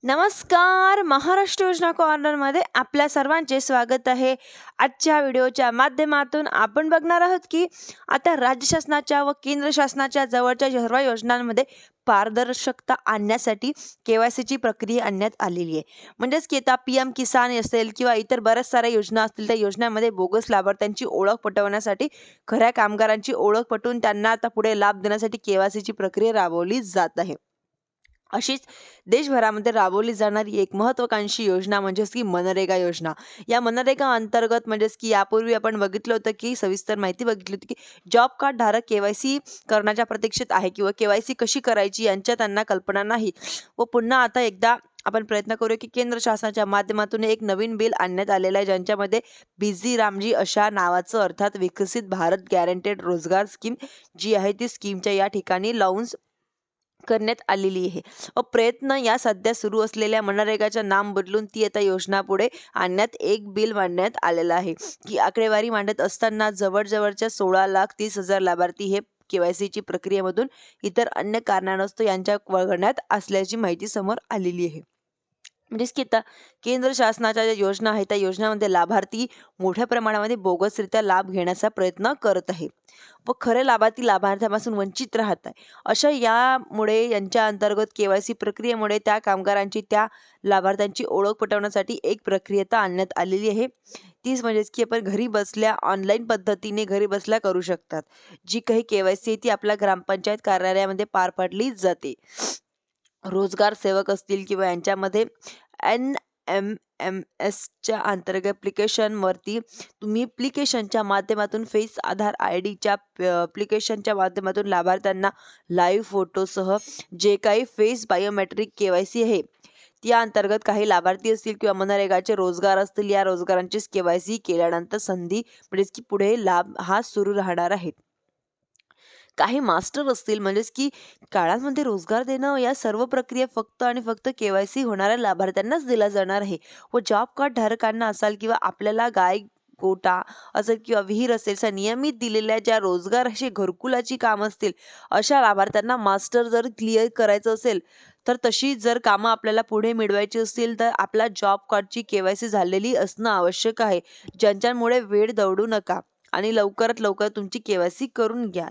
नमस्कार. महाराष्ट्र योजना कॉर्नरमध्ये आपल्या सर्वांचे स्वागत आहे. आजच्या व्हिडिओच्या माध्यमातून आपण बघणार आहोत की आता राज्य शासनाच्या व केंद्र शासनाच्या जवळच्या सर्व योजनांमध्ये पारदर्शकता आणण्यासाठी के-वाय-सीची प्रक्रिया आणण्यात आलेली आहे. म्हणजेच की आता पी-एम किसान असेल किंवा इतर बऱ्याच साऱ्या योजना असतील, त्या योजनांमध्ये बोगस लाभार्थ्यांची ओळख पटवण्यासाठी खऱ्या कामगारांची ओळख पटवून त्यांना आता पुढे लाभ देण्यासाठी के-वाय-सीची प्रक्रिया राबवली जात आहे. अशीच देशभरामध्ये राबवली जाणारी एक महत्त्वाकांक्षी योजना म्हणजेच की मनरेगा योजना. या मनरेगा अंतर्गत म्हणजेच की यापूर्वी आपण बघितलं होतं की सविस्तर माहिती बघितली होती की जॉब कार्ड धारक के-वाय-सी करण्याच्या प्रतीक्षेत आहे किंवा के-वाय-सी कशी करायची यांच्या त्यांना कल्पना नाही. व पुन्हा आता एकदा आपण प्रयत्न करूया की केंद्र शासनाच्या माध्यमातून एक नवीन बिल आणण्यात आलेलं आहे, ज्यांच्यामध्ये बिझी रामजी अशा नावाचं अर्थात विकसित भारत गॅरंटेड रोजगार स्कीम जी आहे ती स्कीमच्या या ठिकाणी लॉन्च करण्यात आलेली आहे. व प्रयत्न या सध्या सुरू असलेल्या मनरेगाचे नाम बदलून ती आता योजना पुढे आणण्यात एक बिल मांडण्यात आलेलं आहे. की आकडेवारी मांडत असताना जवळजवळच्या 16,30,000 लाभार्थी हे के-वाय-सीची प्रक्रियेमधून इतर अन्य कारणास्तव यांच्या वगळण्यात असल्याची माहिती समोर आलेली आहे. म्हणजेच की आता केंद्र शासनाच्या ज्या योजना आहेत त्या योजनांमध्ये लाभार्थी मोठ्या प्रमाणामध्ये बोगसरित्या लाभ घेण्याचा प्रयत्न करत आहे व खरे लाभार्थी लाभार्थ्यापासून वंचित राहत आहे. अशा यामुळे यांच्या अंतर्गत के-वाय-सी प्रक्रियेमुळे त्या कामगारांची त्या लाभार्थ्यांची ओळख पटवण्यासाठी एक प्रक्रिया आणण्यात आलेली आहे. तीच म्हणजेच की आपण घरी बसल्या ऑनलाईन पद्धतीने घरी बसल्या करू शकतात. जी काही के-वाय-सी आहे ती आपल्या ग्रामपंचायत कार्यालयामध्ये पार पाडली जाते. रोजगार सेवक असतील किंवा यांच्यामध्ये NMMSच्या अंतर्गत ॲप्लिकेशनवरती तुम्ही ॲप्लिकेशनच्या माध्यमातून फेस आधार आय-डीच्या ॲप्लिकेशनच्या माध्यमातून लाभार्थ्यांना लाईव्ह फोटोसह जे काही फेस बायोमेट्रिक के-वाय-सी आहे त्या अंतर्गत काही लाभार्थी असतील किंवा मनरेगाचे रोजगार असतील, या रोजगारांची के-वाय-सी केल्यानंतर संधी म्हणजेच की पुढे लाभ हा सुरू राहणार आहे. काही मास्टर असतील म्हणजेच की काळामध्ये रोजगार देणं या सर्व प्रक्रिया फक्त आणि फक्त के-वाय-सी होणाऱ्या लाभार्थ्यांनाच दिला जाणार आहे. व जॉब कार्ड धारकांना असाल किंवा आपल्याला गाय गोटा असेल किंवा विहीर असेल अशा नियमित दिलेल्या ज्या रोजगार अशी घरकुलाची कामं असतील, अशा लाभार्थ्यांना मास्टर जर क्लिअर करायचं असेल तर तशी जर कामं आपल्याला पुढे मिळवायची असतील तर आपल्या जॉब कार्डची के-वाय-सी झालेली असणं आवश्यक आहे. ज्यांच्यामुळे वेळ दवडू नका आणि लवकरात लवकर तुमची के-वाय-सी करून घ्या.